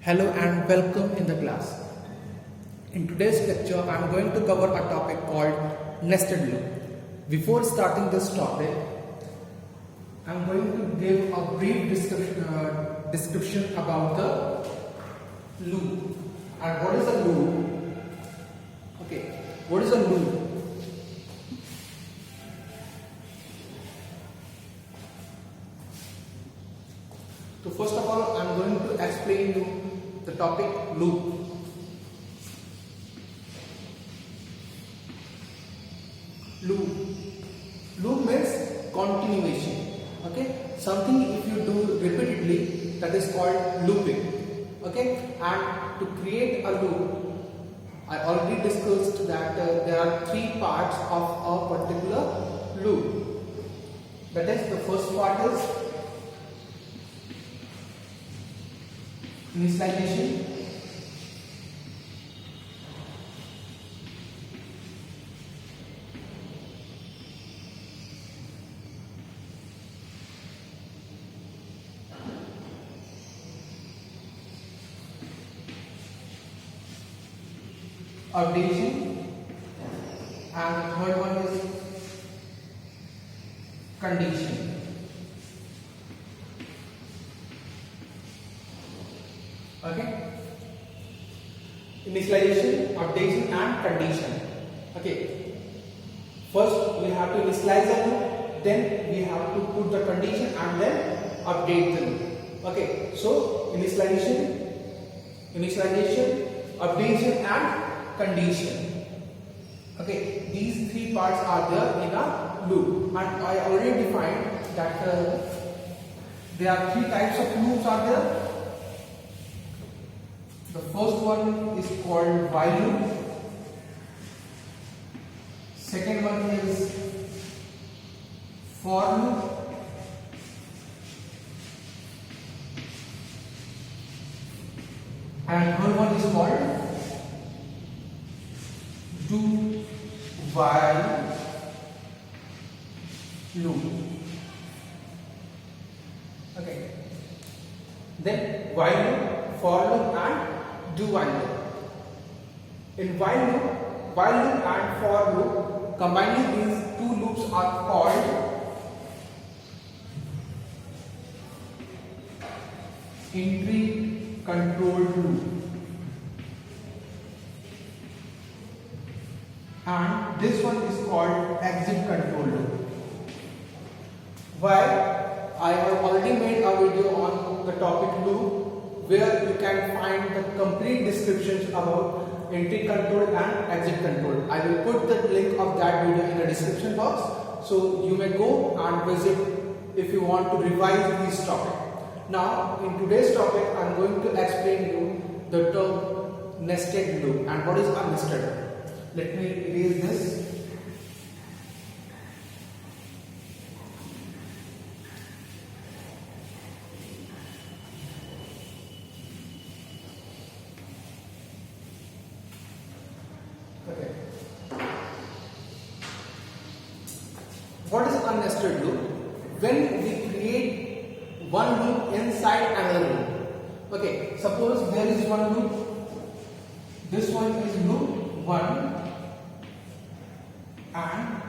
Hello and welcome in the class. In today's lecture, I am going to cover a topic called nested loop. Before starting this topic, I am going to give a brief description about the loop. And what is a loop? Okay, what is a loop? So first of all, I am going to explain you the topic loop. Loop means continuation. Okay, something if you do repeatedly, that is called looping. Okay, and to create a loop, I already discussed that there are three parts of a particular loop. That is, the first part is initialization. Updation, and the third one is condition. Okay, initialization, updation and condition. Okay, first we have to initialize the loop, then we have to put the condition and then update the loop. Okay, so initialization, updation and condition. Okay, these three parts are there in a loop, and I already defined that there are three types of loops are there. The first one is called while loop. Second one is for loop. And third one is called do while loop. Okay, then while loop, for loop and do while loop. In while loop and for loop, combining these two loops are called entry controlled loop, and this one is called exit controlled loop. Why? I have already made a video on the topic loop, where you can find the complete descriptions about entry control and exit control. I will put the link of that video in the description box, so you may go and visit if you want to revise this topic. Now, in today's topic, I am going to explain you the term nested loop and what is a nested loop. Let me erase this. Okay. What is a nested loop? When we create one loop inside another loop. Okay, suppose there is one loop. This one is loop 1, and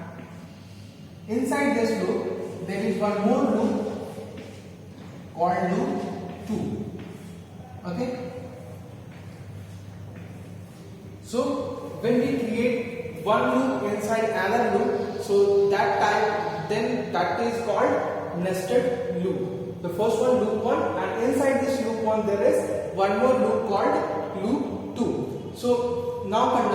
inside this loop there is one more loop called loop 2. Okay, so when we create one loop inside another loop, so that is called nested loop. The first one, loop 1, and inside this loop 1 there is one more loop called loop 2. So now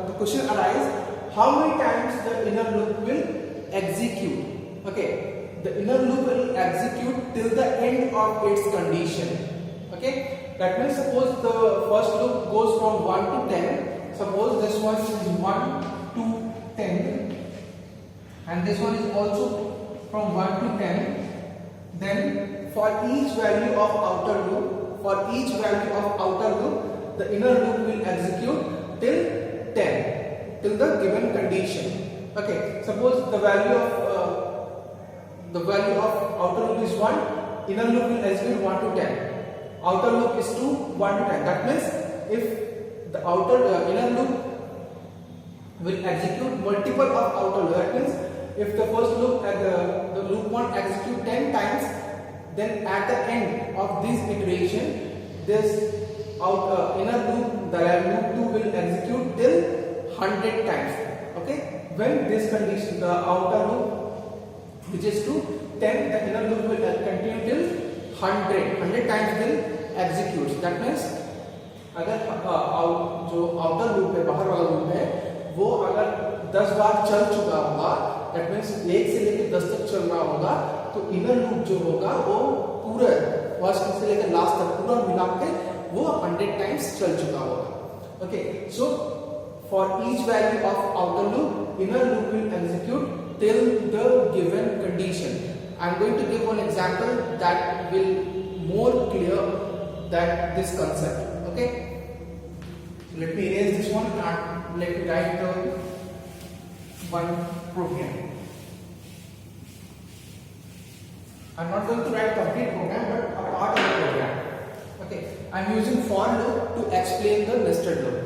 the question arises, how many times the inner loop will execute? Okay, the inner loop will execute till the end of its condition. Okay, that means suppose the first loop goes from 1 to 10. Suppose this one is 1 to 10, and this one is also from 1 to 10. Then for each value of outer loop, the inner loop will execute till 10, till the given condition. Okay, suppose the value of outer loop is 1, inner loop will execute 1 to 10. outer loop is to 1 to 10. That means if the inner loop will execute multiple of outer loop, that means if the first loop the loop 1 execute 10 times, then at the end of this iteration this inner loop, the loop 2 will execute till 100 times. Okay, when this condition, the outer loop which is to 10, the inner loop will continue till 100 times will execute. That means अगर जो outer loop है, बाहर वाला loop है, वो अगर 10 बार चल चुका होगा, that means 1 से लेकर 10 तक चल रहा होगा, तो inner loop जो होगा वो पूरा फर्स्ट से लेकर लास्ट तक पूरा मिला के वो 100 times चल चुका होगा. Okay, so for each value of outer loop, inner loop will execute till the given condition. I am going to give one example that will more clear that this concept. Okay, let me erase this one and let me write the one program. I am not going to write complete program but a part of the program. Okay, I am using for loop to explain the nested loop.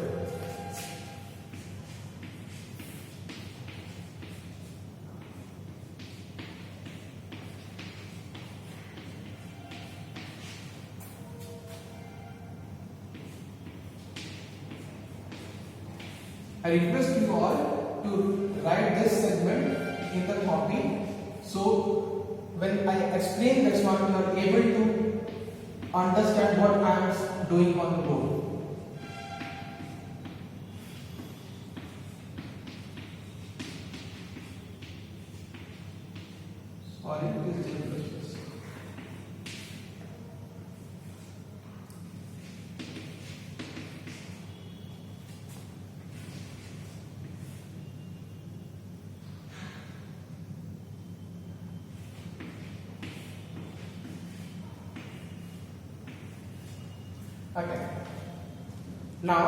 I request you all to write this segment in the copy, so when I explain this one you are able to understand what I am doing on the board. Sorry, please take this. Okay. Now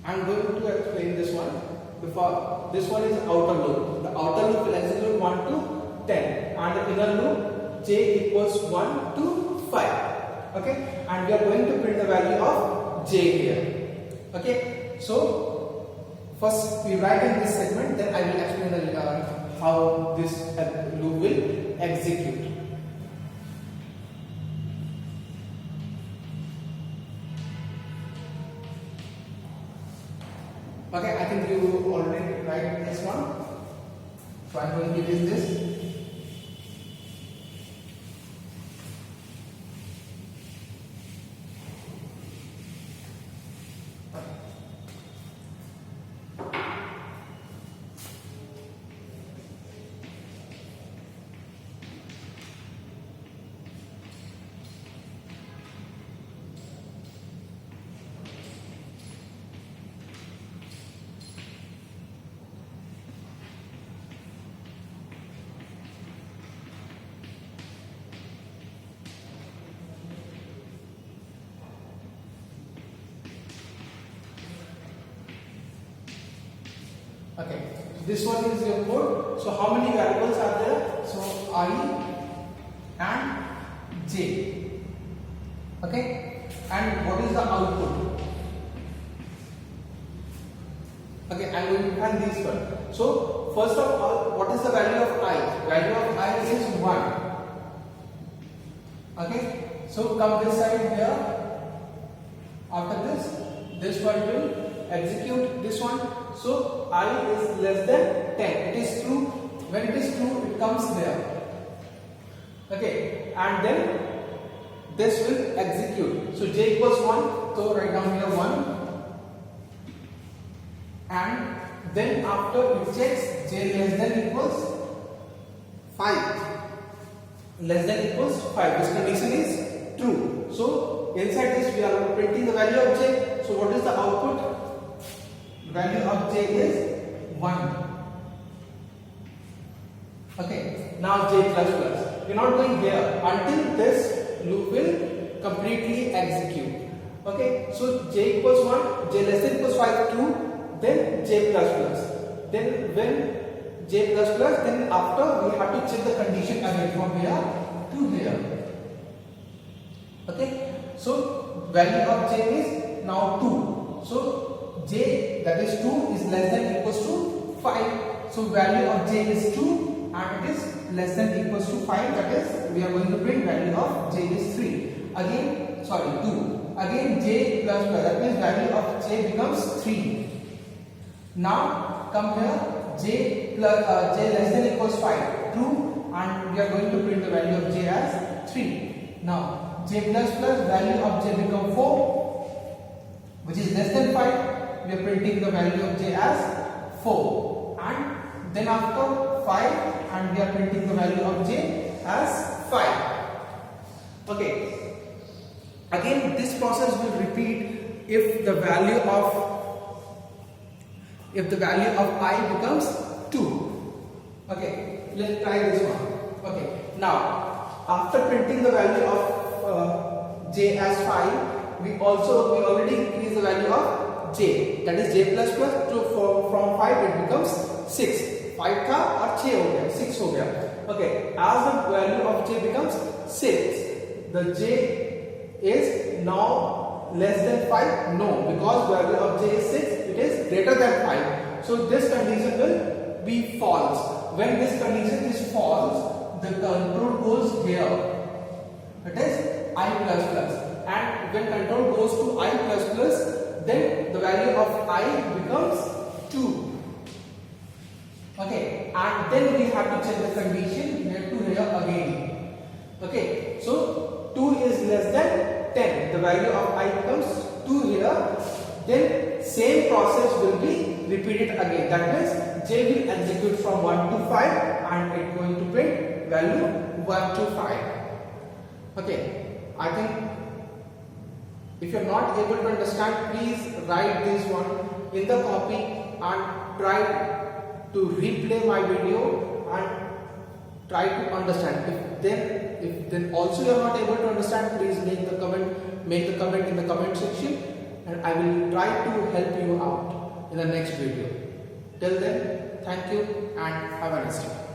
I am going to explain this one. Before this one is outer loop. The outer loop will execute 1 to 10, and the inner loop j equals 1 to 5. Okay, and we are going to print the value of j here. Okay, so first we write in this segment, then I will explain how this loop will execute. Okay, I think you already write this one, so I am going to use this. Okay, this one is your code. So how many variables are there? So I and j. Okay, and what is the output? Okay, I am going to find this one. So first of all, what is the value of I? Value of I is 1. Okay, so come this side here. After this one will execute this one. So I is less than 10. It is true. When it is true, it comes there. Okay, and then this will execute. So j equals 1. So write down here 1. And then after it checks j less than equals 5. Less than equals 5. This condition is true. So inside this we are printing the value of j. So what is the output? Value of j is 1. Okay, now j plus plus. We are not going here until this loop will completely execute. Okay, so j equals 1, j less than equals 5, 2, then j plus plus. Then when j plus plus, then after we have to check the condition again from here to to here. Okay, so value of j is now 2. So j, that is 2, is less than equals to 5. So value of j is 2 and it is less than equals to 5. That is, we are going to print value of j is 3. Again, sorry, 2. Again j plus plus, that means value of j becomes 3. Now come here, j plus j less than equals 5. True, and we are going to print the value of j as 3. Now j plus plus, value of j become 4, which is less than 5. We are printing the value of j as 4, and then after 5, and we are printing the value of j as 5. Okay. Again, this process will repeat if the value of I becomes 2. Okay, let's try this one. Okay, now after printing the value of j as 5, we already increase the value of j, that is j plus plus. So from 5 it becomes 6. 5 का और 6 हो गया, 6 हो गया. Okay, as the value of j becomes 6, the j is now less than 5? No, because value of j is 6, it is greater than 5. So this condition will be false. When this condition is false, the control goes here. It is I plus plus. And when control goes to I plus plus, then the value of I becomes 2. Okay, and then we have to check the condition here to here again. Okay, so 2 is less than 10. The value of I becomes 2 here. Then same process will be repeated again. That means j will execute from 1 to 5 and it going to print value 1 to 5. Okay, I think if you are not able to understand, please write this one in the copy and try to replay my video and try to understand. If then also you are not able to understand, please make the comment in the comment section, and I will try to help you out in the next video. Till then, thank you and have a nice day.